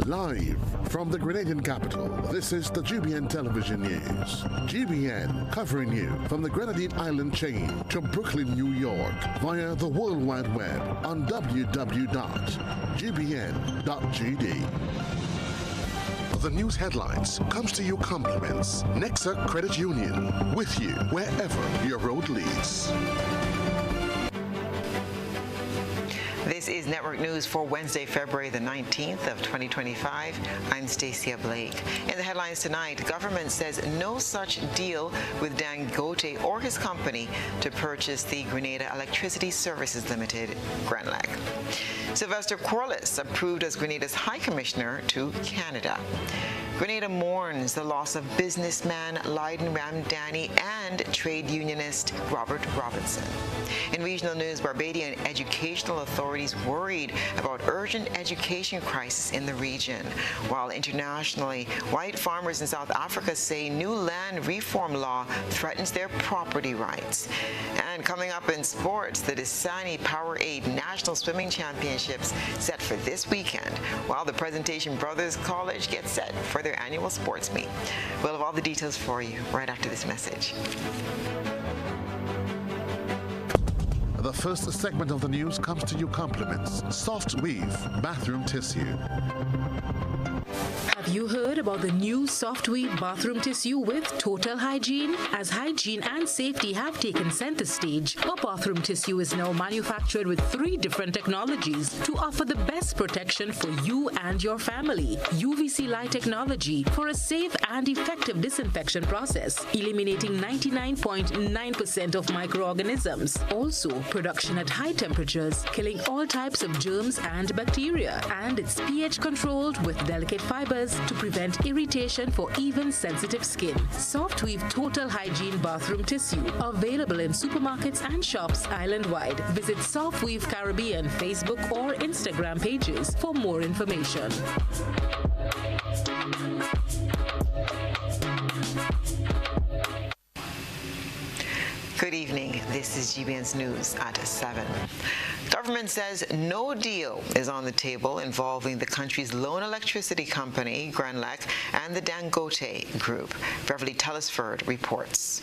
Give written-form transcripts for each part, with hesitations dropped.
Live from the Grenadian capital, this is the GBN television news. GBN covering you from the Grenadine Island chain to Brooklyn, New York via the World Wide Web on www.gbn.gd. The news headlines comes to you compliments Nexa Credit Union, with you wherever your road leads. This is Network News for Wednesday, February the 19th of 2025. I'm Stasia Blake. In the headlines tonight, government says no such deal with Dangote or his company to purchase the Grenada Electricity Services Limited, GRENLEC. Sylvester Corliss approved as Grenada's High Commissioner to Canada. Grenada mourns the loss of businessman Lyden Ramdani and trade unionist Robert Robinson. In regional news, Barbadian educational authorities worried about urgent education crisis in the region, while internationally, white farmers in South Africa say new land reform law threatens their property rights. And coming up in sports, the Dasani Powerade National Swimming Championships set for this weekend, while the Presentation Brothers College gets set for their annual sports meet. We'll have all the details for you right after this message. The first segment of the news comes to you compliments Soft Weave Bathroom Tissue. Have you heard about the new Soft Weave bathroom tissue with total hygiene? As hygiene and safety have taken center stage, our bathroom tissue is now manufactured with 3 different technologies to offer the best protection for you and your family. UVC light technology for a safe and effective disinfection process, eliminating 99.9% of microorganisms. Also, production at high temperatures, killing all types of germs and bacteria. And it's pH controlled with delicate fibers to prevent irritation for even sensitive skin. Soft Weave Total Hygiene Bathroom Tissue, available in supermarkets and shops island-wide. Visit Soft Weave Caribbean Facebook or Instagram pages for more information. Good evening. This is GBN's News at 7. Government says no deal is on the table involving the country's lone electricity company, GRENLEC, and the Dangote Group. Beverly Telesford reports.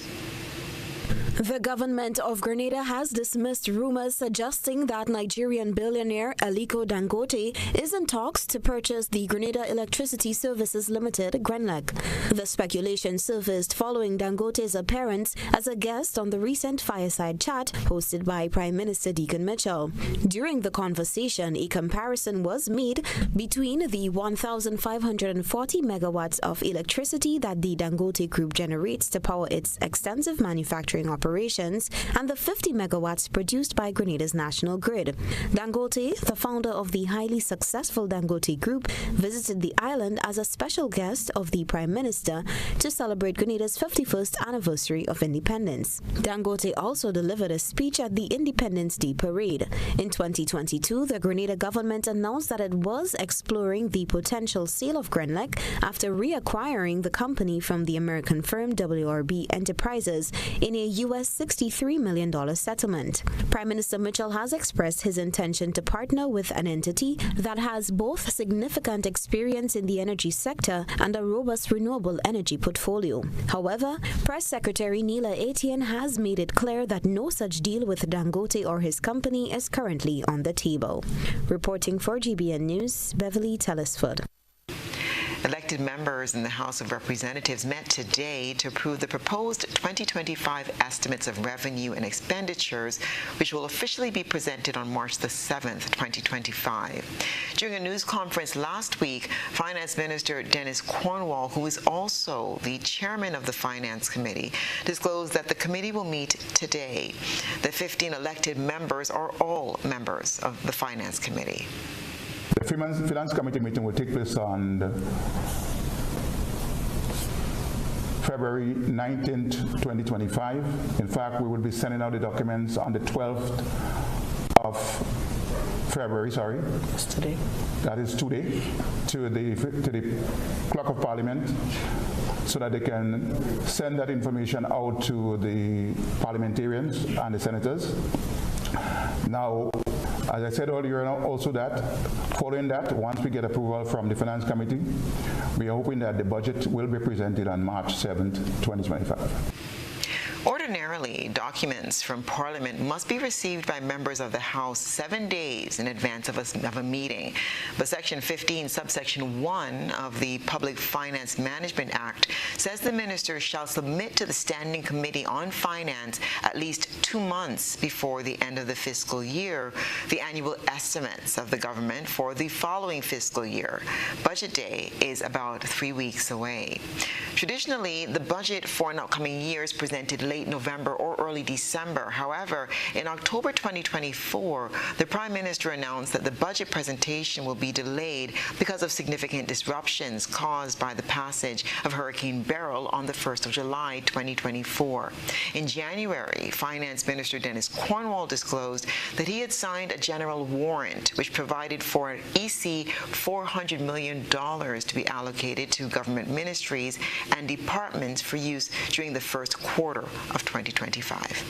The government of Grenada has dismissed rumors suggesting that Nigerian billionaire Aliko Dangote is in talks to purchase the Grenada Electricity Services Limited, GRENLEC. The speculation surfaced following Dangote's appearance as a guest on the recent fireside chat hosted by Prime Minister Deacon Mitchell. During the conversation, a comparison was made between the 1,540 megawatts of electricity that the Dangote Group generates to power its extensive manufacturing operations and the 50 megawatts produced by Grenada's national grid. Dangote, the founder of the highly successful Dangote Group, visited the island as a special guest of the Prime Minister to celebrate Grenada's 51st anniversary of independence. Dangote also delivered a speech at the Independence Day Parade. In 2022, the Grenada government announced that it was exploring the potential sale of GRENLEC after reacquiring the company from the American firm WRB Enterprises in a U.S. $63 million settlement. Prime Minister Mitchell has expressed his intention to partner with an entity that has both significant experience in the energy sector and a robust renewable energy portfolio. However, Press Secretary Neela Etienne has made it clear that no such deal with Dangote or his company is currently on the table. Reporting for GBN News, Beverly Telesford. Elected members in the House of Representatives met today to approve the proposed 2025 estimates of revenue and expenditures, which will officially be presented on March the 7th, 2025. During a news conference last week, Finance Minister Dennis Cornwall, who is also the chairman of the Finance Committee, disclosed that the committee will meet today. The 15 elected members are all members of the Finance Committee. The Finance Committee meeting will take place on February 19th, 2025. In fact, we will be sending out the documents on the 12th of February, It's today. That is today, to the Clerk of Parliament, so that they can send that information out to the parliamentarians and the senators. Now, As I said earlier, also that following that, once we get approval from the Finance Committee, we are hoping that the budget will be presented on March 7th, 2025. Ordinarily, documents from Parliament must be received by members of the House 7 days in advance of a meeting. But Section 15, subsection 1 of the Public Finance Management Act says the minister shall submit to the Standing Committee on Finance at least 2 months before the end of the fiscal year the annual estimates of the government for the following fiscal year. Budget day is about 3 weeks away. Traditionally, the budget for an upcoming year is presented late November or early December. However, in October 2024, the Prime Minister announced that the budget presentation will be delayed because of significant disruptions caused by the passage of Hurricane Beryl on the 1st of July 2024. In January, Finance Minister Dennis Cornwall disclosed that he had signed a general warrant which provided for an EC $400 million to be allocated to government ministries and departments for use during the first quarter of 2025.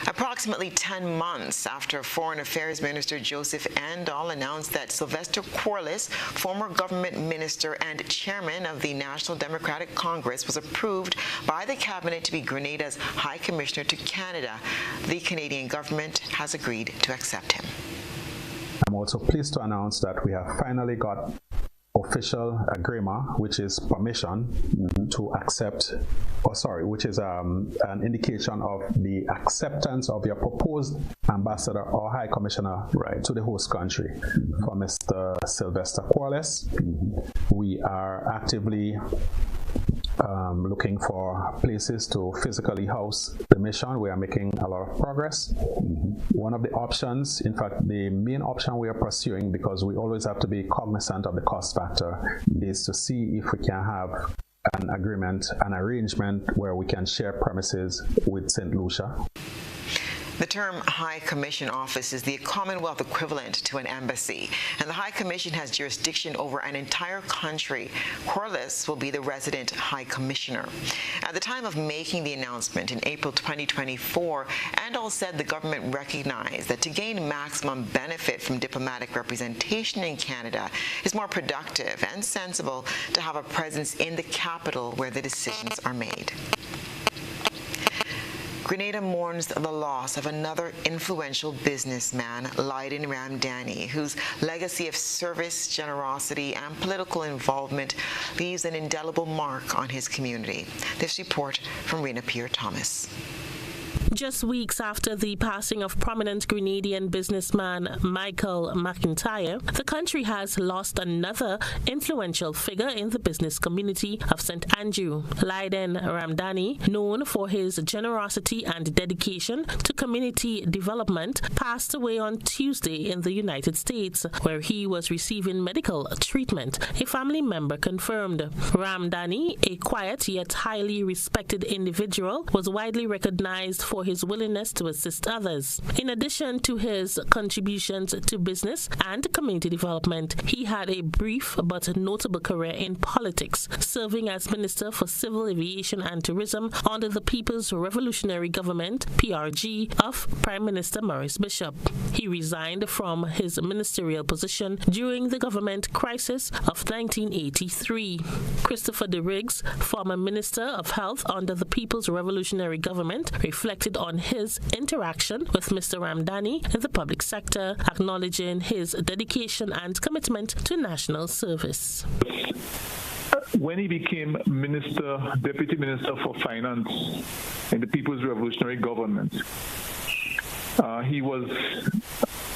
Approximately 10 months after Foreign Affairs Minister Joseph Andal announced that Sylvester Corliss, former government minister and chairman of the National Democratic Congress, was approved by the cabinet to be Grenada's High Commissioner to Canada, the Canadian government has agreed to accept him. I'm also pleased to announce that we have finally got official agreement, which is permission to accept, which is an indication of the acceptance of your proposed ambassador or high commissioner to the host country for Mr. Sylvester Corliss. We are actively looking for places to physically house the mission. We are making a lot of progress. One of the options, in fact, the main option we are pursuing, because we always have to be cognizant of the cost factor, is to see if we can have an agreement, an arrangement where we can share premises with St. Lucia. The term High Commission Office is the Commonwealth equivalent to an embassy, and the High Commission has jurisdiction over an entire country. Corliss will be the resident High Commissioner. At the time of making the announcement in April 2024, Andal said the government recognized that to gain maximum benefit from diplomatic representation in Canada is more productive and sensible to have a presence in the capital where the decisions are made. Grenada mourns the loss of another influential businessman, Lyden Ramdani, whose legacy of service, generosity, and political involvement leaves an indelible mark on his community. This report from Rena Pierre-Thomas. Just weeks after the passing of prominent Grenadian businessman Michael McIntyre, the country has lost another influential figure in the business community of St. Andrew. Lyden Ramdani, known for his generosity and dedication to community development, passed away on Tuesday in the United States, where he was receiving medical treatment, a family member confirmed. Ramdani, a quiet yet highly respected individual, was widely recognized for his willingness to assist others. In addition to his contributions to business and community development, he had a brief but notable career in politics, serving as Minister for Civil Aviation and Tourism under the People's Revolutionary Government, PRG, of Prime Minister Maurice Bishop. He resigned from his ministerial position during the government crisis of 1983. Christopher De Riggs, former Minister of Health under the People's Revolutionary Government, reflected on his interaction with Mr. Ramdani in the public sector, acknowledging his dedication and commitment to national service. When he became Deputy Minister for Finance in the People's Revolutionary Government, he was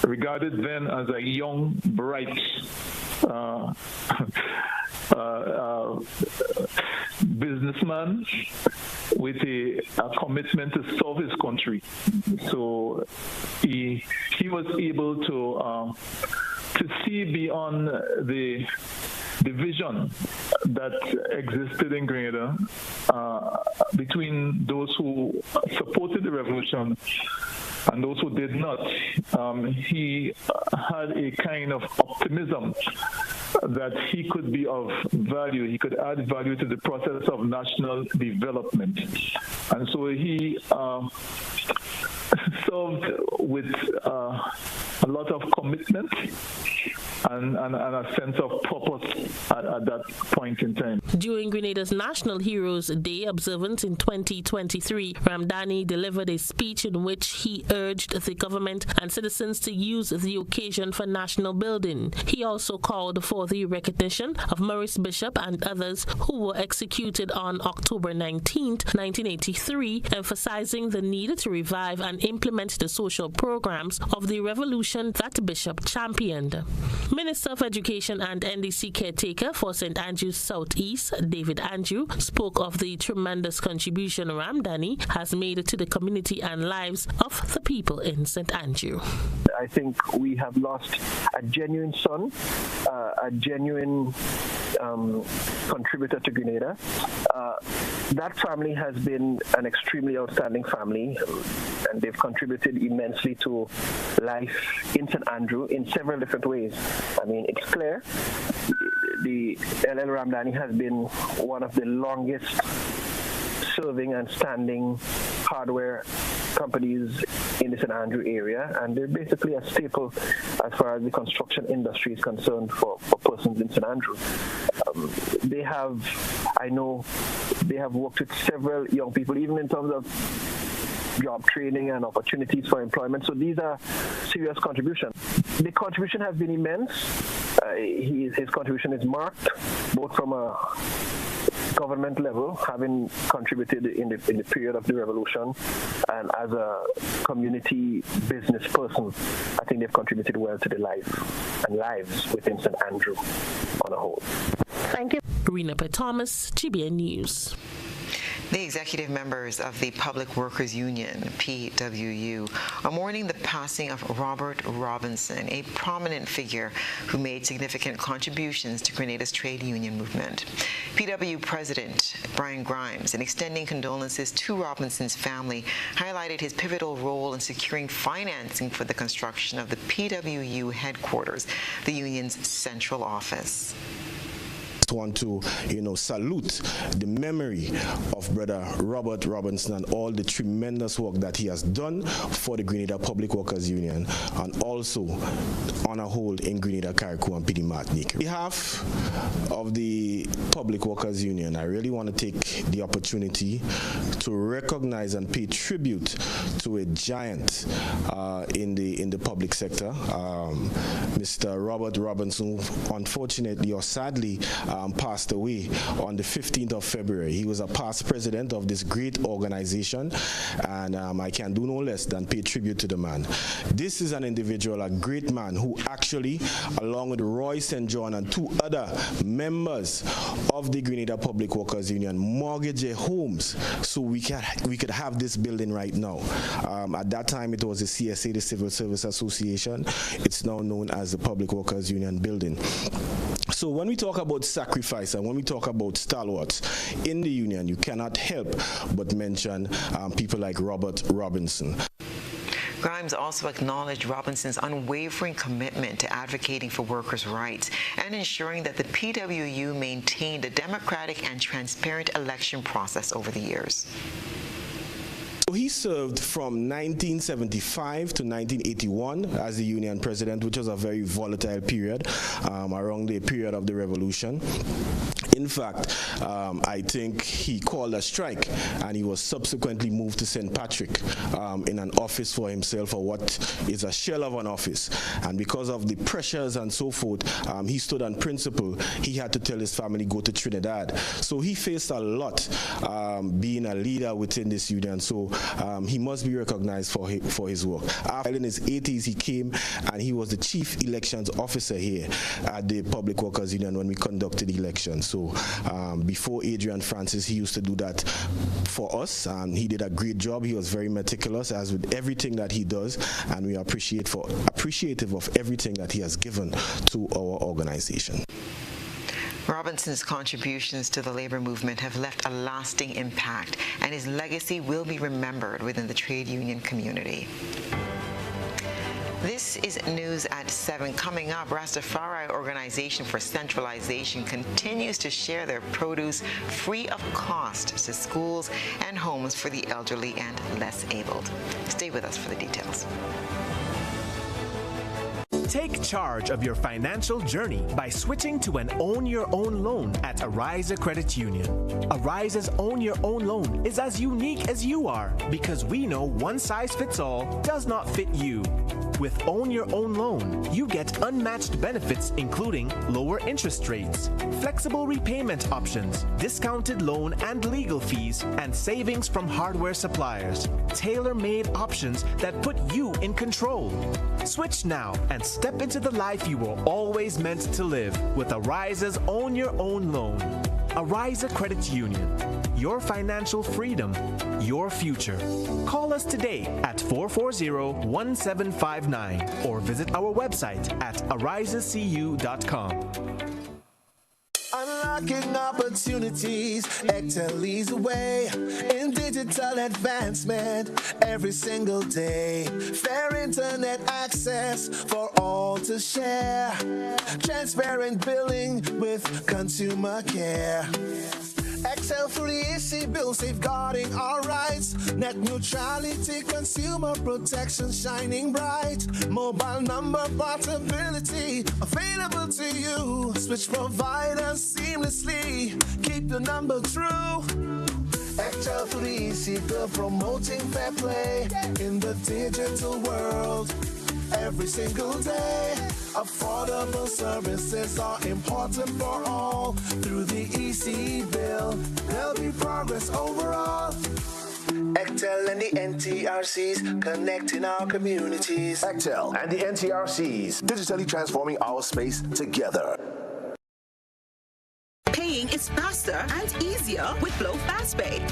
regarded then as a young, bright businessman with a commitment to serve his country. So he was able to see beyond the division that existed in Grenada between those who supported the revolution and those who did not. He had a kind of optimism that he could be of value. He could add value to the process of national development. And so he served with a lot of commitment and a sense of purpose at that point in time. During Grenada's National Heroes Day observance in 2023, Ramdani delivered a speech in which he urged the government and citizens to use the occasion for national building. He also called for the recognition of Maurice Bishop and others who were executed on October 19, 1983, emphasizing the need to revive and implement the social programs of the revolution that Bishop championed. Minister of Education and NDC caretaker for St. Andrews Southeast, David Andrew, spoke of the tremendous contribution Ramdani has made to the community and lives of the people in St. Andrew. I think we have lost a genuine son, a genuine contributor to Grenada. That family has been an extremely outstanding family, and they've contributed immensely to life in St. Andrew in several different ways. I mean, it's clear the LL Ramdani has been one of the longest serving and standing hardware companies in the St. Andrew area, and they're basically a staple as far as the construction industry is concerned for persons in St. Andrew. I know they have worked with several young people, even in terms of job training and opportunities for employment. So these are serious contributions. The contribution has been immense. His contribution is marked, both from a government level, having contributed in the period of the revolution, and as a community business person, I think they've contributed well to the life and lives within St. Andrew on a whole. Thank you. Rena Thomas, GBN News. The executive members of the Public Workers Union, PWU, are mourning the passing of Robert Robinson, a prominent figure who made significant contributions to Grenada's trade union movement. PWU President Brian Grimes, in extending condolences to Robinson's family, highlighted his pivotal role in securing financing for the construction of the PWU headquarters, the union's central office. Want to salute the memory of brother Robert Robinson and all the tremendous work that he has done for the Grenada Public Workers Union and also on a whole in Grenada, Carriacou and PD Martinique. On behalf of the Public Workers Union, I really want to take the opportunity to recognize and pay tribute to a giant in the public sector, Mr. Robert Robinson, who unfortunately or sadly passed away on the 15th of February. He was a past president of this great organization, and I can do no less than pay tribute to the man. This is an individual, a great man, who actually, along with Roy St. John and two other members of the Grenada Public Workers Union, mortgaged their homes so we could have this building right now. At that time, it was the CSA, the Civil Service Association. It's now known as the Public Workers Union building. So when we talk about sacrifice and when we talk about stalwarts in the union, you cannot help but mention people like Robert Robinson. Grimes also acknowledged Robinson's unwavering commitment to advocating for workers' rights and ensuring that the PWU maintained a democratic and transparent election process over the years. He served from 1975 to 1981 as the union president, which was a very volatile period around the period of the revolution. In fact, I think he called a strike, and he was subsequently moved to St. Patrick in an office for himself, or what is a shell of an office. And because of the pressures and so forth, he stood on principle. He had to tell his family go to Trinidad. So he faced a lot being a leader within this union. So he must be recognized for his work. After in his 80s, he came and he was the chief elections officer here at the Public Workers Union when we conducted elections. So before Adrian Francis, he used to do that for us, and he did a great job. He was very meticulous, as with everything that he does, and we are appreciative of everything that he has given to our organization. Robinson's contributions to the labor movement have left a lasting impact, and his legacy will be remembered within the trade union community. This is news at 7. Coming up, Rastafari Organization for Centralization continues to share their produce free of cost to schools and homes for the elderly and less abled. Stay with us for the details. Take charge of your financial journey by switching to an Own Your Own loan at Arise Credit Union. Arise's Own Your Own loan is as unique as you are because we know one size fits all does not fit you. With Own Your Own loan, you get unmatched benefits including lower interest rates, flexible repayment options, discounted loan and legal fees, and savings from hardware suppliers. Tailor-made options that put you in control. Switch now and step into the life you were always meant to live with Arise's Own Your Own loan. Arise Credit Union. Your financial freedom, your future. Call us today at 440-1759 or visit our website at arisescu.com. Unlocking opportunities, Excel leads the way in digital advancement every single day. Fair internet access for all to share. Transparent billing with consumer care. Excel for the easy bill, safeguarding our rights. Net neutrality, consumer protection shining bright. Mobile number portability available to you. Switch providers seamlessly. Keep the number true. Excel for the easy bill, promoting fair play in the digital world. Every single day, affordable services are important for all. Through the EC bill, there'll be progress overall. Excel and the NTRCs connecting our communities. Excel and the NTRCs digitally transforming our space together. Paying is faster and easier with Flow FastPay.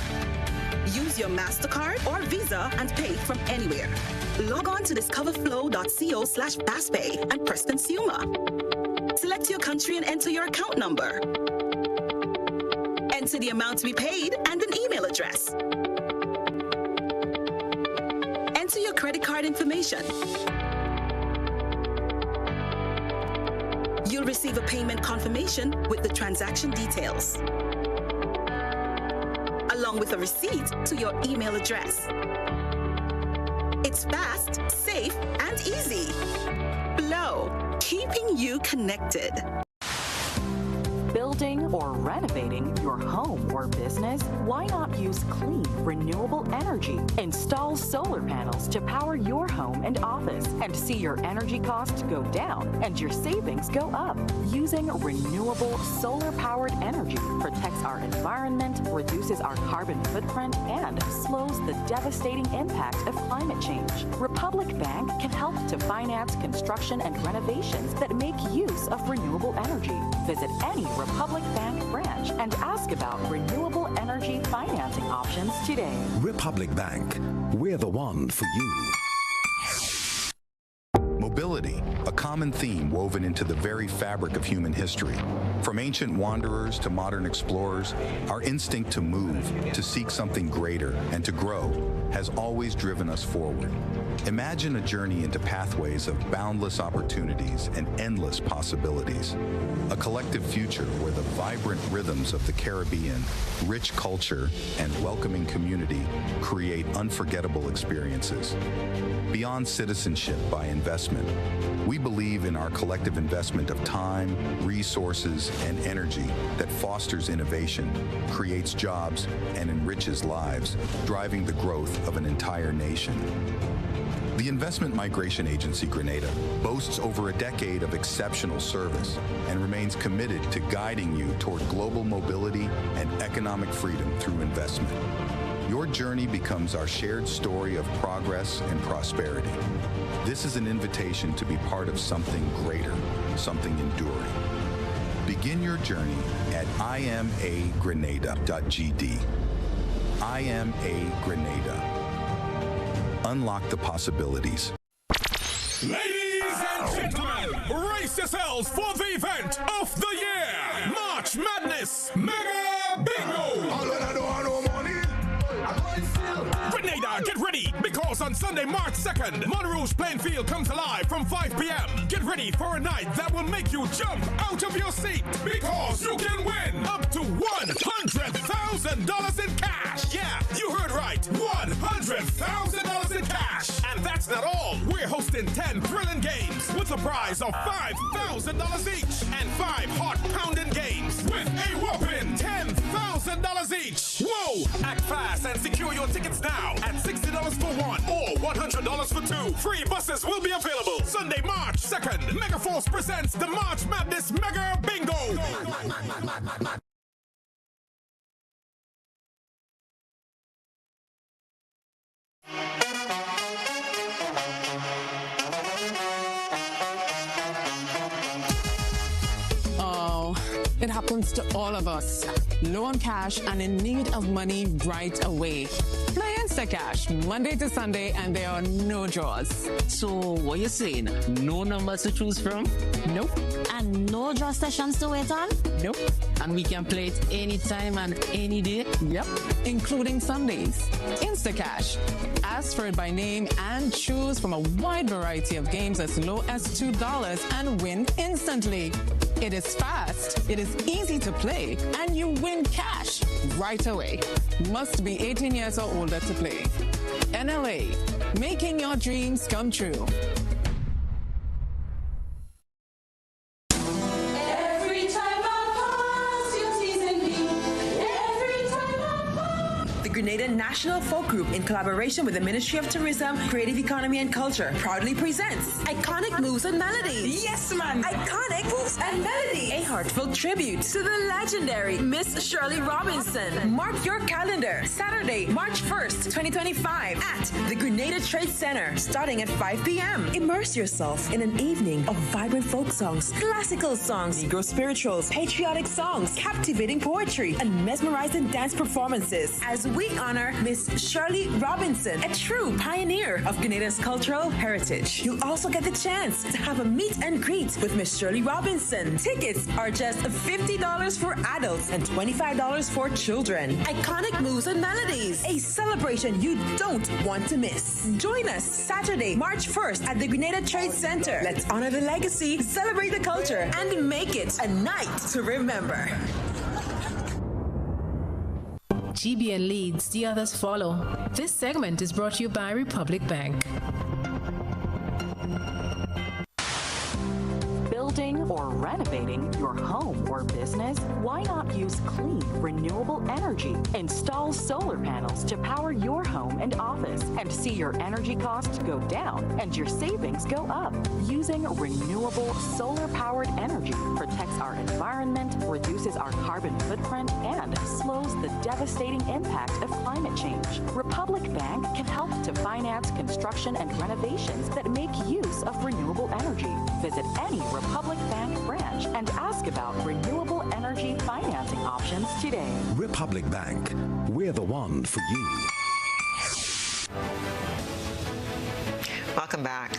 Use your MasterCard or Visa and pay from anywhere. Log on to discoverflow.co/fastpay and press consumer. Select your country and enter your account number. Enter the amount to be paid and an email address. Enter your credit card information. You'll receive a payment confirmation with the transaction details, along with a receipt to your email address. It's fast, safe, and easy. Flow, keeping you connected. Building or renovating your home or business? Why not use clean, renewable energy? Install solar panels to power your home and office and see your energy costs go down and your savings go up. Using renewable solar-powered energy protects our environment, reduces our carbon footprint, and slows the devastating impact of climate change. Republic Bank can help to finance construction and renovations that make use of renewable energy. Visit any Republic Bank branch and ask about renewable energy financing options today. Republic Bank, we're the one for you. Mobility, a common theme woven into the very fabric of human history. From ancient wanderers to modern explorers, our instinct to move, to seek something greater, and to grow has always driven us forward. Imagine a journey into pathways of boundless opportunities and endless possibilities. A collective future where the vibrant rhythms of the Caribbean, rich culture, and welcoming community create unforgettable experiences. Beyond citizenship by investment, we believe in our collective investment of time, resources, and energy that fosters innovation, creates jobs, and enriches lives, driving the growth of an entire nation. The Investment Migration Agency Grenada boasts over a decade of exceptional service and remains committed to guiding you toward global mobility and economic freedom through investment. Your journey becomes our shared story of progress and prosperity. This is an invitation to be part of something greater, something enduring. Begin your journey at imagrenada.gd. IMA Grenada. Unlock the possibilities. Ladies and gentlemen, brace yourselves for the event of the year, March Madness Mega Bingo. Grenada, get ready, because because on Sunday, March 2nd, Monrouge Plainfield comes alive from 5 p.m. Get ready for a night that will make you jump out of your seat because you can win up to $100,000 in cash. Yeah, you heard right. $100,000 in cash. And that's not all. We're hosting 10 thrilling games with a prize of $5,000 each and 5 heart-pounding games with a whopping $10,000 each. Whoa! Act fast and secure your tickets now at $60 for one or $100 for two. Free buses will be available. Sunday, March 2nd, Megaforce presents the March Madness Mega Bingo. It happens to all of us. Low on cash and in need of money right away. Play Instacash Monday to Sunday and there are no draws. So what you saying? No numbers to choose from? Nope. And no draw sessions to wait on? Nope. And we can play it anytime and any day? Yep. Including Sundays. Instacash. Ask for it by name and choose from a wide variety of games as low as $2 and win instantly. It is fast, it is easy to play, and you win cash right away. Must be 18 years or older to play. NLA, making your dreams come true. Grenada National Folk Group, in collaboration with the Ministry of Tourism, Creative Economy and Culture, proudly presents Iconic Moves and Melodies. Yes, man! Iconic Moves and Melodies. A heartfelt tribute to the legendary Miss Shirley Robinson. Mark your calendar. Saturday, March 1st, 2025 at the Grenada Trade Center, starting at 5 p.m. Immerse yourself in an evening of vibrant folk songs, classical songs, Negro spirituals, patriotic songs, captivating poetry, and mesmerizing dance performances as we honor Miss Shirley Robinson, a true pioneer of Grenada's cultural heritage. You'll also get the chance to have a meet and greet with Miss Shirley Robinson. Tickets are just $50 for adults and $25 for children. Iconic Moves and Melodies, a celebration you don't want to miss. Join us Saturday, March 1st at the Grenada Trade Center. Let's honor the legacy, celebrate the culture, and make it a night to remember. GBN leads, the others follow. This segment is brought to you by Republic Bank. Building or renovating your home or business? Why not use clean, renewable energy? Install solar panels to power your home and office and see your energy costs go down and your savings go up. Using renewable solar-powered energy protects our environment, reduces our carbon footprint, and slows the devastating impact of climate change. Republic Bank can help to finance construction and renovations that make use of renewable energy. Visit any Republic Bank branch and ask about renewable energy financing options today. Republic Bank, we're the one for you. Welcome back.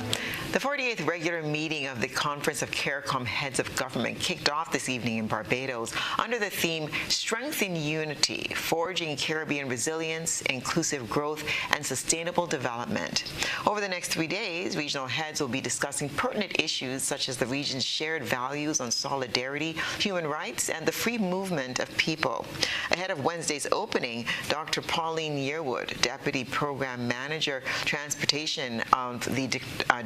The 48th regular meeting of the Conference of CARICOM Heads of Government kicked off this evening in Barbados under the theme Strengthen Unity, Forging Caribbean Resilience, Inclusive Growth, and Sustainable Development. Over the next 3 days, regional heads will be discussing pertinent issues such as the region's shared values on solidarity, human rights, and the free movement of people. Ahead of Wednesday's opening, Dr. Pauline Yearwood, Deputy Program Manager, Transportation of the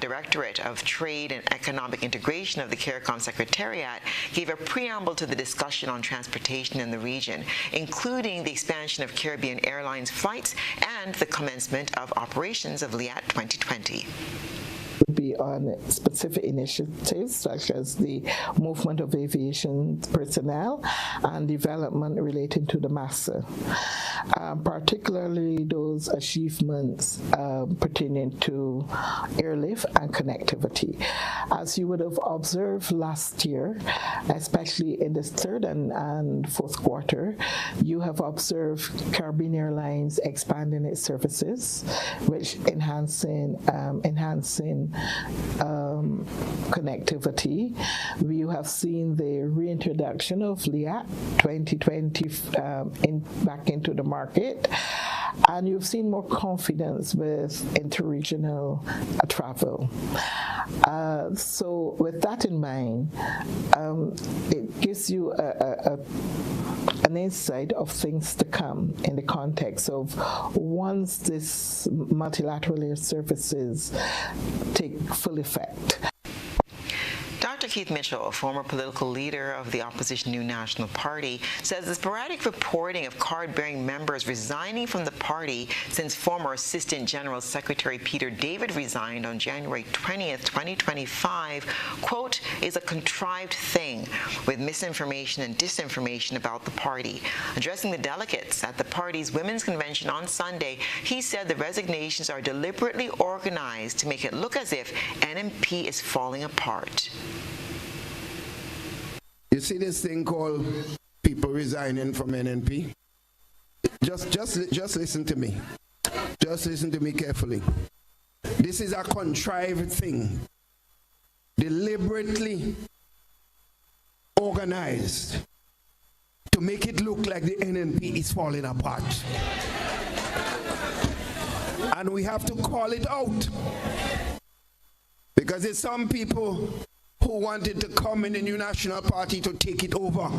Directorate of Trade and Economic Integration of the CARICOM Secretariat, gave a preamble to the discussion on transportation in the region, including the expansion of Caribbean Airlines flights and the commencement of operations of LIAT 2020. Be on specific initiatives such as the movement of aviation personnel and development relating to the MASA, particularly those achievements pertaining to airlift and connectivity. As you would have observed last year, especially in the third and fourth quarter, you have observed Caribbean Airlines expanding its services, which enhancing connectivity. We have seen the reintroduction of LIAT 2020 back into the market, and you've seen more confidence with interregional travel. So with that in mind, it gives you an insight of things to come in the context of once this multilateral air services take full effect. Dr. Keith Mitchell, a former political leader of the opposition New National Party, says the sporadic reporting of card-bearing members resigning from the party since former Assistant General Secretary Peter David resigned on January 20th, 2025, quote, is a contrived thing with misinformation and disinformation about the party. Addressing the delegates at the party's women's convention on Sunday, he said the resignations are deliberately organized to make it look as if NMP is falling apart. You see this thing called people resigning from NNP? Just listen to me. Just listen to me carefully. This is a contrived thing, deliberately organized to make it look like the NNP is falling apart. And we have to call it out. Because there's some people who wanted to come in the New National Party to take it over.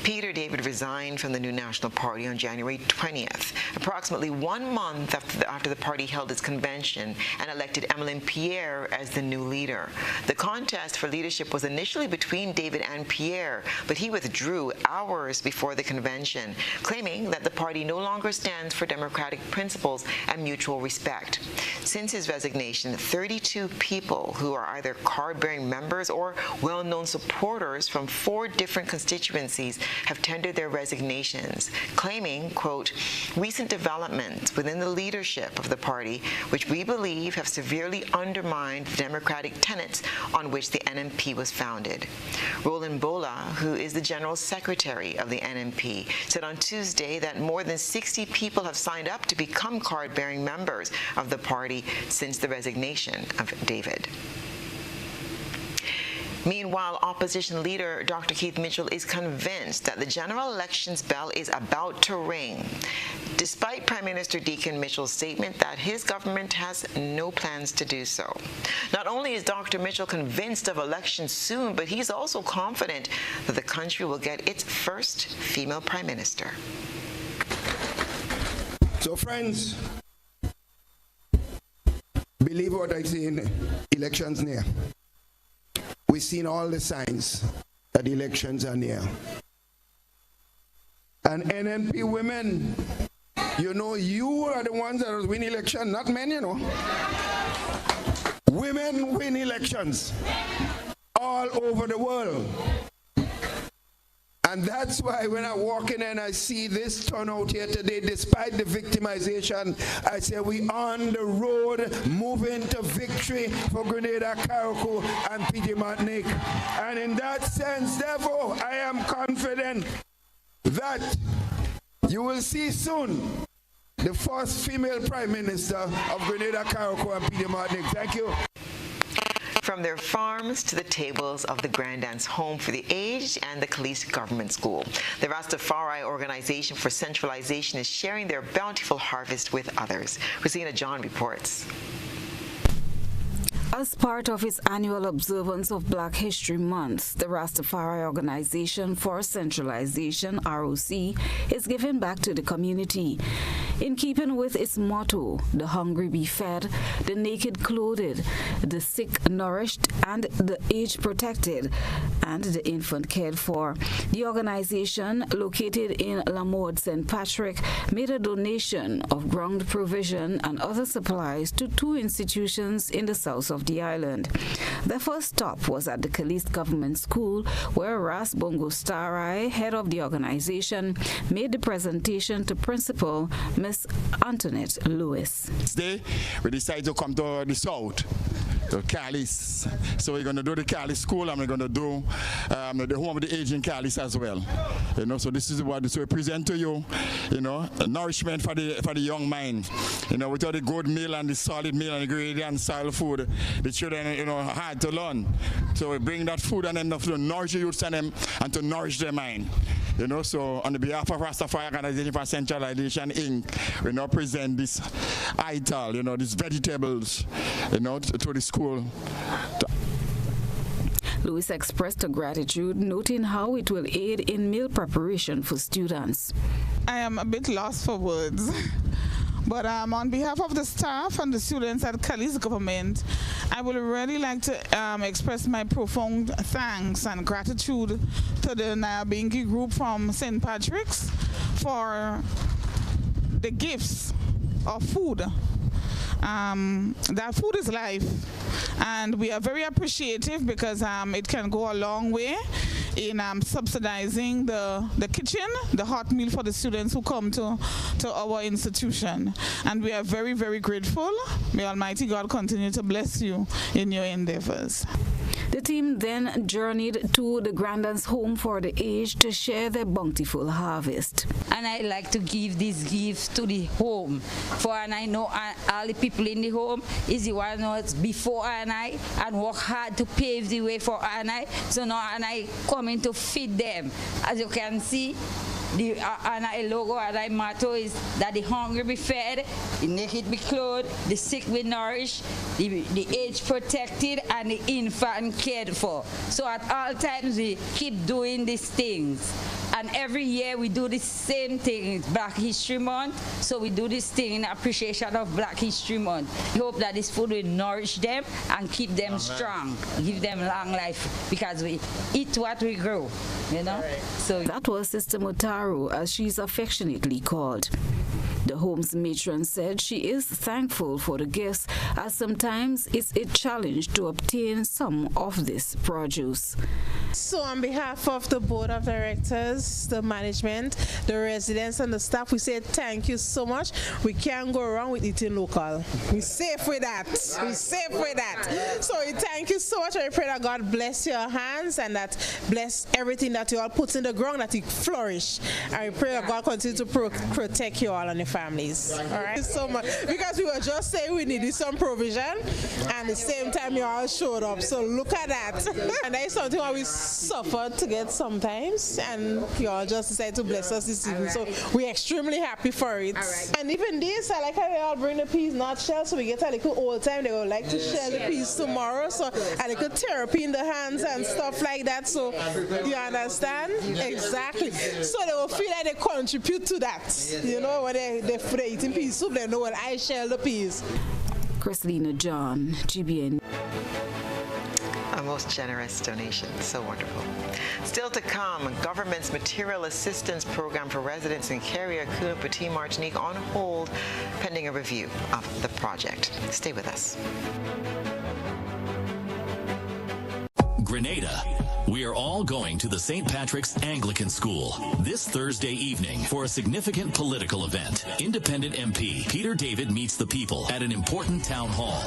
Peter David resigned from the New National Party on January 20th, approximately 1 month after the party held its convention and elected Emmeline Pierre as the new leader. The contest for leadership was initially between David and Pierre, but he withdrew hours before the convention, claiming that the party no longer stands for democratic principles and mutual respect. Since his resignation, 32 people who are either card-bearing members or well-known supporters from 4 different constituencies have tendered their resignations, claiming, quote, recent developments within the leadership of the party, which we believe have severely undermined the democratic tenets on which the NMP was founded. Roland Bola, who is the General Secretary of the NMP, said on Tuesday that more than 60 people have signed up to become card-bearing members of the party since the resignation of David. Meanwhile, opposition leader Dr. Keith Mitchell is convinced that the general elections bell is about to ring, despite Prime Minister Deacon Mitchell's statement that his government has no plans to do so. Not only is Dr. Mitchell convinced of elections soon, but he's also confident that the country will get its first female Prime Minister. So, friends, believe what I say in elections near. We've seen all the signs that elections are near. And NNP women, you know, you are the ones that win election, not men, you know. Women win elections all over the world. And that's why when I walk in and I see this turnout here today, despite the victimization, I say we on the road moving to victory for Grenada, Carriacou, and P.J. Martinique. And in that sense, therefore, I am confident that you will see soon the first female Prime Minister of Grenada, Carriacou, and P.J. Martinique. Thank you. From their farms to the tables of the Grand Dance Home for the Aged and the Caliste Government School, the Rastafari Organization for Centralization is sharing their bountiful harvest with others. Rosina John reports. As part of its annual observance of Black History Month, the Rastafari Organization for Centralization, ROC, is giving back to the community. In keeping with its motto, the hungry be fed, the naked clothed, the sick nourished, and the aged protected, and the infant cared for, the organization, located in Lamode St. Patrick, made a donation of ground provision and other supplies to 2 institutions in the south of the island. The first stop was at the Caliste Government School, where Ras Bongo Starai, head of the organization, made the presentation to Principal Miss Antoinette Lewis. Today, we decided to come to the south, to Caliste. So we're going to do the Caliste School, and we're going to do the home of the aged in Caliste as well. You know, so this is what we present to you. You know, nourishment for the young mind. You know, without the good meal and the solid meal and the ingredient style food, the children, you know, hard to learn. So we bring that food and enough to nourish the youths and them and to nourish their mind. You know, so on the behalf of Rastafari Organization for Centralization Inc., we now present this ital, you know, these vegetables, you know, to the school. Louis expressed her gratitude, noting how it will aid in meal preparation for students. I am a bit lost for words. But on behalf of the staff and the students at Cali's government, I would really like to express my profound thanks and gratitude to the Nyabingi group from St. Patrick's for the gifts of food. That food is life, and we are very appreciative because it can go a long way in subsidizing the kitchen, the hot meal for the students who come to our institution. And we are very, very grateful. May Almighty God continue to bless you in your endeavors. The team then journeyed to the Grandans' home for the aged to share their bountiful harvest. And I like to give these gifts to the home. And I know all the people in the home is the one who's before and work hard to pave the way for Anai. So now Anai coming to feed them. As you can see, the Anai logo, Anai motto is that the hungry be fed, the naked be clothed, the sick be nourished, the aged protected, and the infant cared for. So at all times we keep doing these things. And every year we do the same thing. It's Black History Month, so we do this thing in appreciation of Black History Month. We hope that this food will nourish them and keep them strong, give them long life, because we eat what we grow, you know? So that was Sister Mutaru, as she's affectionately called. The home's matron said she is thankful for the gifts, as sometimes it's a challenge to obtain some of this produce. So on behalf of the board of directors, the management, the residents and the staff, we say thank you so much. We can't go wrong with eating local. We're safe with that. We're safe with that. So we thank you so much. I pray that God bless your hands and that bless everything that you all put in the ground, that it flourish. I pray that God continue to protect you all and your families. All right, so much, because we were just saying we needed some provision, and at the same time you all showed up. So look at that. And that is something that we suffered to get sometimes, and you all just decided to bless us this evening. So we're extremely happy for it. And even this, I like how they all bring the peas not shelled, so we get a little old time. They would like to shell the peas tomorrow, so a little therapy in the hands and stuff like that. So you understand? Exactly. So they will feel like they contribute to that. You know, when they're eating pea soup, they know when I shell the peas. Chrislina John, GBN. A most generous donation. So wonderful. Still to come, government's material assistance program for residents in Carrier, Coon, Petit Martinique on hold pending a review of the project. Stay with us. Grenada. We are all going to the St. Patrick's Anglican School this Thursday evening for a significant political event. Independent MP Peter David meets the people at an important town hall.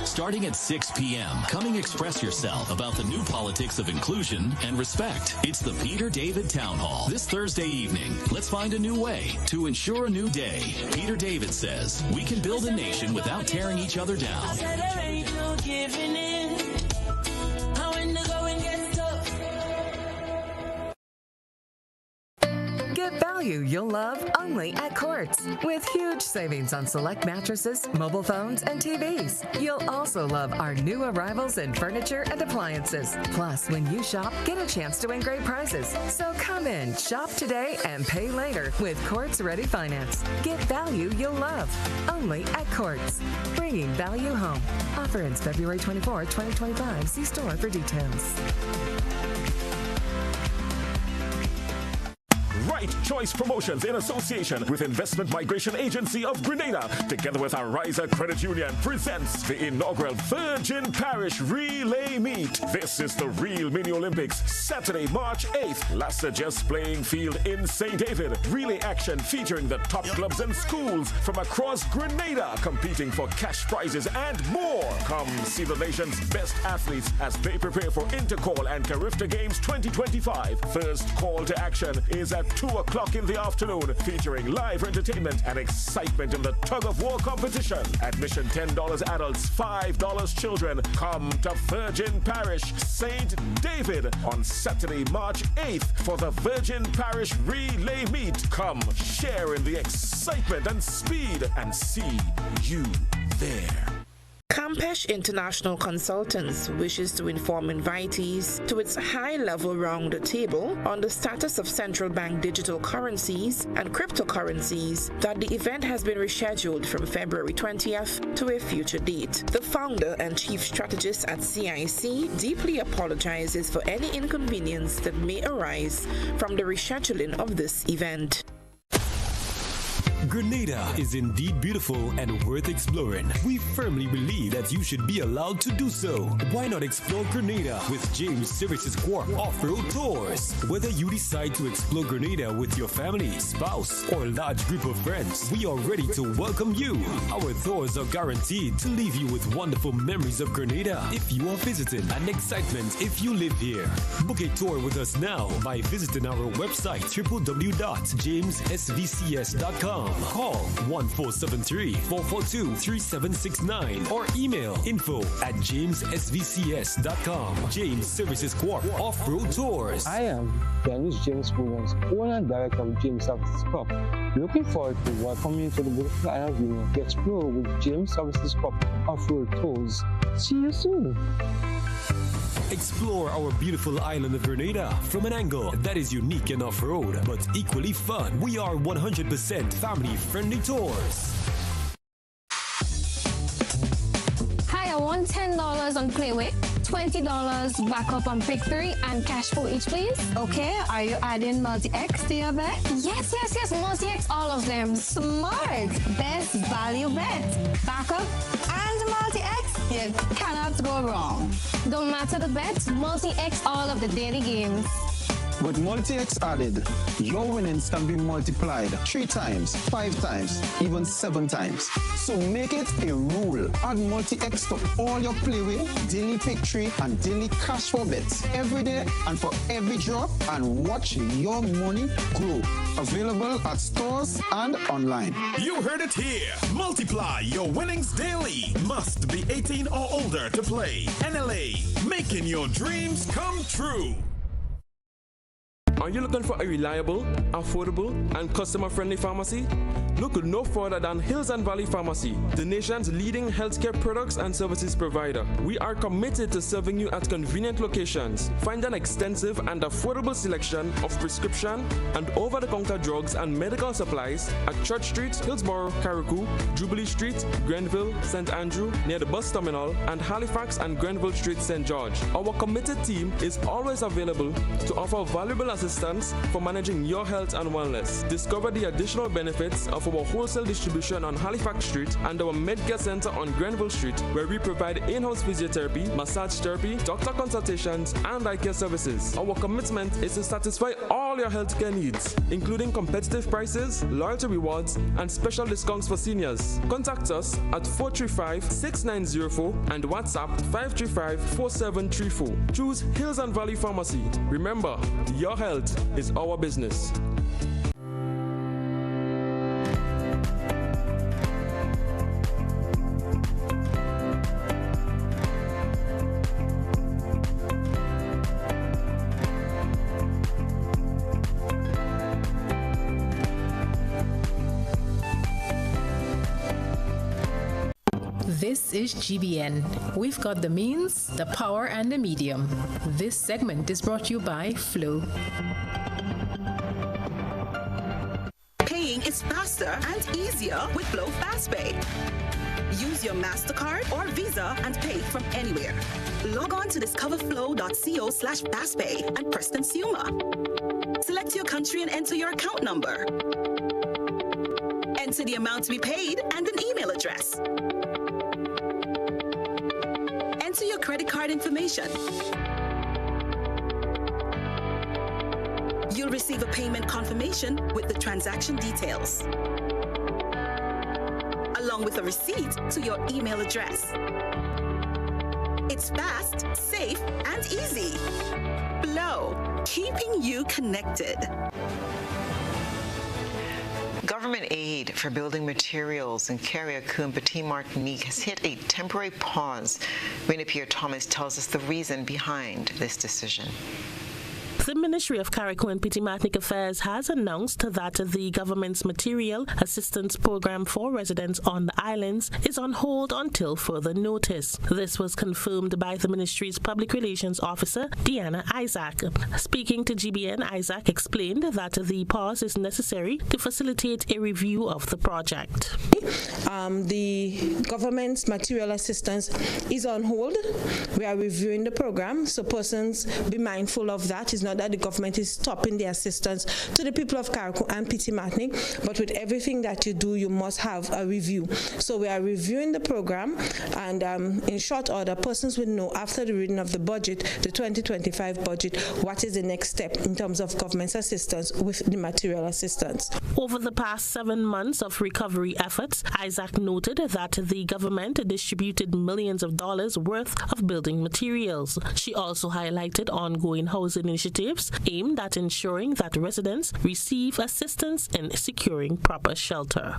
Starting at 6 p.m., come express yourself about the new politics of inclusion and respect. It's the Peter David Town Hall this Thursday evening. Let's find a new way to ensure a new day. Peter David says we can build a nation without tearing each other down. Get value you'll love only at Quartz. With huge savings on select mattresses, mobile phones, and TVs. You'll also love our new arrivals in furniture and appliances. Plus, when you shop, get a chance to win great prizes. So come in, shop today, and pay later with Quartz Ready Finance. Get value you'll love only at Quartz. Bringing value home. Offer ends February 24, 2025. See store for details. Right Choice Promotions in association with Investment Migration Agency of Grenada, together with our Riser Credit Union, presents the inaugural Virgin Parish Relay Meet. This is the real Mini Olympics, Saturday, March 8th. Lassages Playing Field in St. David. Relay action featuring the top clubs and schools from across Grenada, competing for cash prizes and more. Come see the nation's best athletes as they prepare for Intercall and Carifta Games 2025. First call to action is at 2 o'clock in the afternoon, featuring live entertainment and excitement in the tug-of-war competition. Admission $10 adults, $5 children. Come to Virgin Parish, St. David on Saturday, March 8th for the Virgin Parish Relay Meet. Come share in the excitement and speed and see you there. Campesh International Consultants wishes to inform invitees to its high-level round table on the status of central bank digital currencies and cryptocurrencies that the event has been rescheduled from February 20th to a future date. The founder and chief strategist at CIC deeply apologizes for any inconvenience that may arise from the rescheduling of this event. Grenada is indeed beautiful and worth exploring. We firmly believe that you should be allowed to do so. Why not explore Grenada with James Services Corp Off-Road Tours? Whether you decide to explore Grenada with your family, spouse, or large group of friends, we are ready to welcome you. Our tours are guaranteed to leave you with wonderful memories of Grenada if you are visiting, and excitement if you live here. Book a tour with us now by visiting our website www.jamessvcs.com. Call 1473-442-3769 or email info@jamessvcs.com. James Services Corp Off-Road Tours. I am Dennis James Williams, owner and director of James Services Corp. Looking forward to welcoming you to the beautiful island of Union to explore with James Services Corp Off-Road Tours. See you soon. Explore our beautiful island of Grenada from an angle that is unique and off-road, but equally fun. We are 100% family-friendly tours. Hi, I want $10 on Playway, $20 backup on Pick 3, and cash for each, please. Okay, are you adding multi-X to your bet? Yes, multi-X, all of them. Smart. Best value bet. Backup and multi-X. You cannot go wrong. Don't matter the bets, multi-X all of the daily games. With multi-X added, your winnings can be multiplied 3 times, 5 times, even 7 times. So make it a rule. Add multi-X to all your Playway, daily Pick 3, and daily cash for bets every day and for every drop, and watch your money grow. Available at stores and online. You heard it here. Multiply your winnings daily. Must be 18 or older to play. NLA, making your dreams come true. Are you looking for a reliable, affordable, and customer-friendly pharmacy? Look no further than Hills and Valley Pharmacy, the nation's leading healthcare products and services provider. We are committed to serving you at convenient locations. Find an extensive and affordable selection of prescription and over-the-counter drugs and medical supplies at Church Street, Hillsborough, Carriacou, Jubilee Street, Grenville, St. Andrew, near the bus terminal, and Halifax and Grenville Street, St. George. Our committed team is always available to offer valuable assistance for managing your health and wellness. Discover the additional benefits of our wholesale distribution on Halifax Street and our Medcare Center on Grenville Street, where we provide in-house physiotherapy, massage therapy, doctor consultations, and eye care services. Our commitment is to satisfy all your healthcare needs, including competitive prices, loyalty rewards, and special discounts for seniors. Contact us at 435-6904 and WhatsApp 535-4734. Choose Hills and Valley Pharmacy. Remember, your health is our business. This is GBN. We've got the means, the power, and the medium. This segment is brought to you by Flow. Paying is faster and easier with Flow FastPay. Use your MasterCard or Visa and pay from anywhere. Log on to discoverflow.co/fastpay and press Consumer. Select your country and enter your account number. Enter the amount to be paid and an email address. Enter your credit card information. You'll receive a payment confirmation with the transaction details, along with a receipt to your email address. It's fast, safe, and easy. Flow, keeping you connected. Government aid for building materials in Carriacou and Petit Martinique has hit a temporary pause. Rena Pierre-Thomas tells us the reason behind this decision. The Ministry of Carriacou and Petit Martinique Affairs has announced that the government's material assistance program for residents on the islands is on hold until further notice. This was confirmed by the ministry's public relations officer, Deanna Isaac. Speaking to GBN, Isaac explained that the pause is necessary to facilitate a review of the project. The government's material assistance is on hold. We are reviewing the program, so persons be mindful of that. It's not that the government is stopping the assistance to the people of Carriacou and Petit Martinique, but with everything that you do, you must have a review. So we are reviewing the program, and in short order, persons will know after the reading of the budget, the 2025 budget, what is the next step in terms of government's assistance with the material assistance. Over the past 7 months of recovery efforts, Isaac noted that the government distributed millions of dollars worth of building materials. She also highlighted ongoing housing initiatives aimed at ensuring that residents receive assistance in securing proper shelter.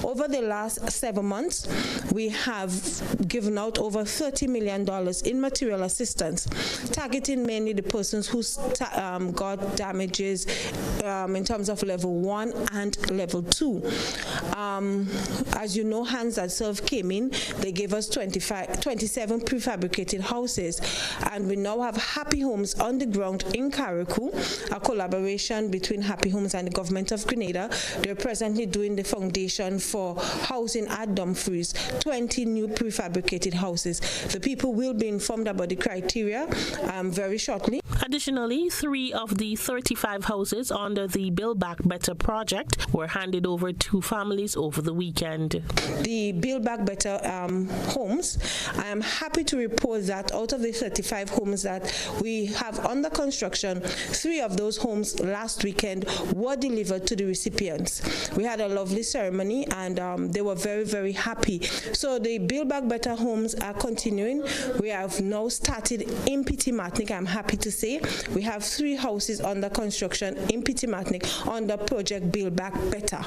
Over the last 7 months, we have given out over $30 million in material assistance, targeting mainly the persons who got damages in terms of level 1 and level 2. As you know, Hands That Serve came in. They gave us 27 prefabricated houses, and we now have Happy Homes on the ground in Carriacou, a collaboration between Happy Homes and the government of Grenada. They're presently doing the foundation for housing at Dumfries, 20 new prefabricated houses. The people will be informed about the criteria very shortly. Additionally, 3 of the 35 houses under the Build Back Better project were handed over to families over the weekend. The Build Back Better homes, I am happy to report that out of the 35 homes that we have under construction, 3 of those homes last weekend were delivered to the recipients. We had a lovely ceremony, and they were very, very happy. So the Build Back Better homes are continuing. We have now started in Petit Martinique. I'm happy to say we have 3 houses under construction in Petit Martinique under project Build Back Better.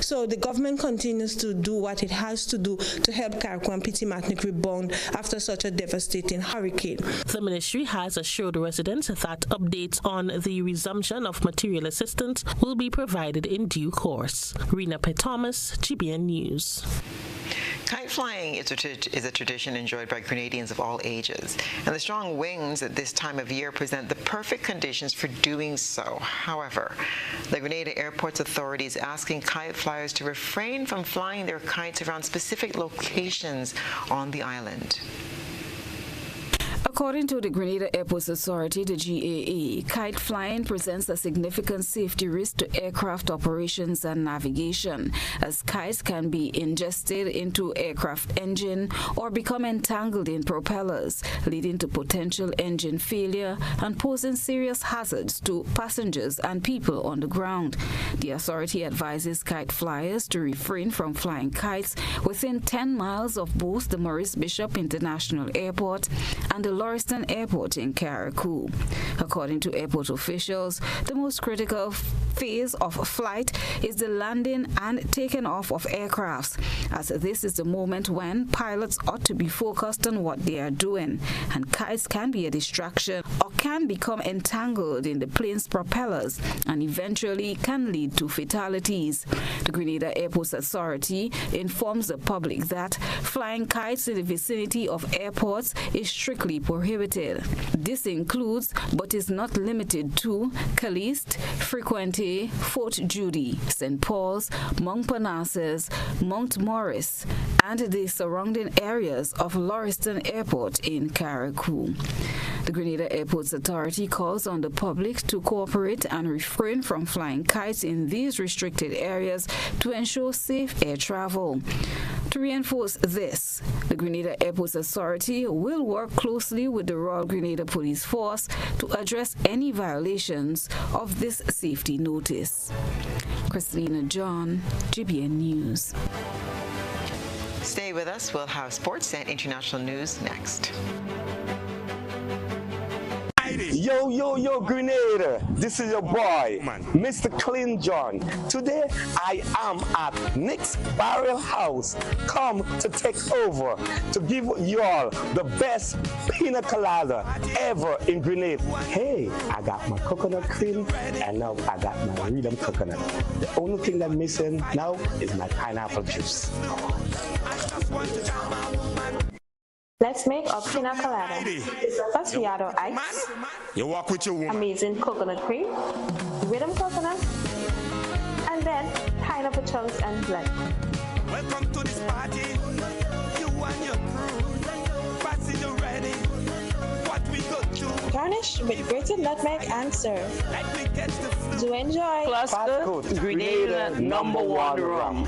So the government continues to do what it has to do to help Carriacou and Petit Martinique rebound after such a devastating hurricane. The ministry has assured residents that updates on the resumption of material assistance will be provided in due course. Rena Thomas, GBN News. Kite flying is a tradition enjoyed by Grenadians of all ages, and the strong winds at this time of year present the perfect conditions for doing so. However, the Grenada Airport's Authority is asking kite flyers to refrain from flying their kites around specific locations on the island. According to the Grenada Airports Authority, the GAA, kite flying presents a significant safety risk to aircraft operations and navigation, as kites can be ingested into aircraft engine or become entangled in propellers, leading to potential engine failure and posing serious hazards to passengers and people on the ground. The authority advises kite flyers to refrain from flying kites within 10 miles of both the Maurice Bishop International Airport and the Lauriston Airport in Carriacou. According to airport officials, the most critical phase of flight is the landing and taking off of aircrafts, as this is the moment when pilots ought to be focused on what they are doing, and kites can be a distraction or can become entangled in the plane's propellers and eventually can lead to fatalities. The Grenada Airports Authority informs the public that flying kites in the vicinity of airports is strictly prohibited. This includes, but is not limited to, Caliste, Frequente, Fort Judy, St. Paul's, Montparnasse, Mount Morris, and the surrounding areas of Lauriston Airport in Carriacou. The Grenada Airports Authority calls on the public to cooperate and refrain from flying kites in these restricted areas to ensure safe air travel. To reinforce this, the Grenada Airports Authority will work closely with the Royal Grenada Police Force to address any violations of this safety notice. Christina John, GBN News. Stay with us. We'll have sports and international news next. Yo, Grenada. This is your boy, Mr. Clean John. Today, I am at Nick's Barrel House. Come to take over, to give you all the best pina colada ever in Grenada. Hey, I got my coconut cream, and now I got my rhythm coconut. The only thing that's missing now is my pineapple juice. Let's make a pina colada. Macchiato ice, You walk with your woman. amazing coconut cream, rhythm coconut, and then pineapple chunks and blend. Welcome to this party. You and your crew. Passing you ready. What we go do. Garnish with grated nutmeg and serve. Do enjoy. Fast Grenada #1 rum.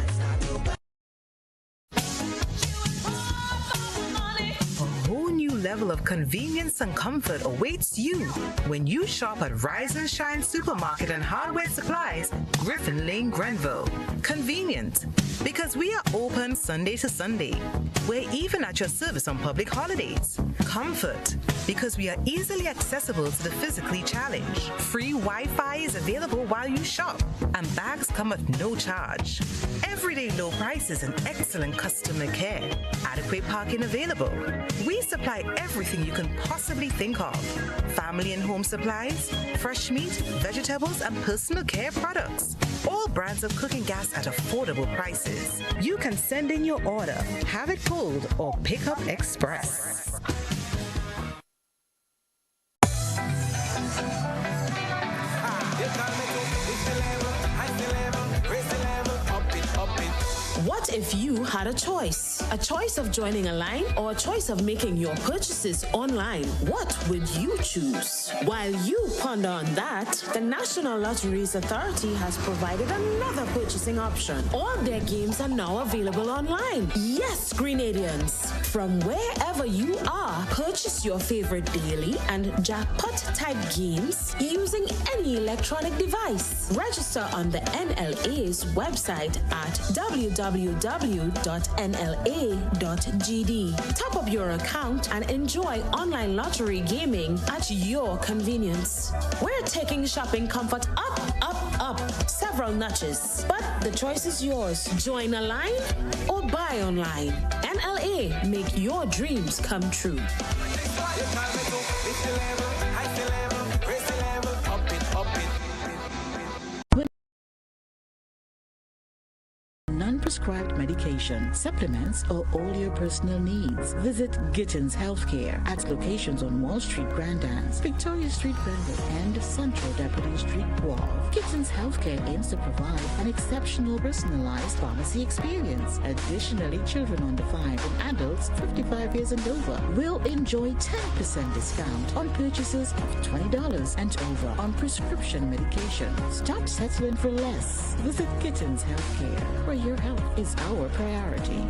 Level of convenience and comfort awaits you when you shop at Rise and Shine Supermarket and Hardware Supplies, Griffin Lane, Grenville. Convenient, because we are open Sunday to Sunday. We're even at your service on public holidays. Comfort, because we are easily accessible to the physically challenged. Free Wi-Fi is available while you shop, and bags come at no charge. Everyday low prices and excellent customer care. Adequate parking available. We supply everything you can possibly think of. Family and home supplies, fresh meat, vegetables, and personal care products. All brands of cooking gas at affordable prices. You can send in your order, have it pulled, or pick up express. What if you had a choice? A choice of joining a line or a choice of making your purchases online? What would you choose? While you ponder on that, the National Lotteries Authority has provided another purchasing option. All their games are now available online. Yes, Grenadians, from wherever you are, purchase your favorite daily and jackpot type games using any electronic device. Register on the NLA's website at www.nla.gd. Top up your account and enjoy online lottery gaming at your convenience. We're taking shopping comfort up several notches. But the choice is yours. Join a line or buy online. NLA, make your dreams come true. Non-prescribed medication, supplements, or all your personal needs. Visit Gittins Healthcare at locations on Wall Street, Grandans, Victoria Street, Grenville, and Central Deputy Street, Wall. Gittins Healthcare aims to provide an exceptional personalized pharmacy experience. Additionally, children under 5 and adults 55 years and over will enjoy 10% discount on purchases of $20 and over on prescription medication. Stop settling for less. Visit Gittins Healthcare, where your health is our priority.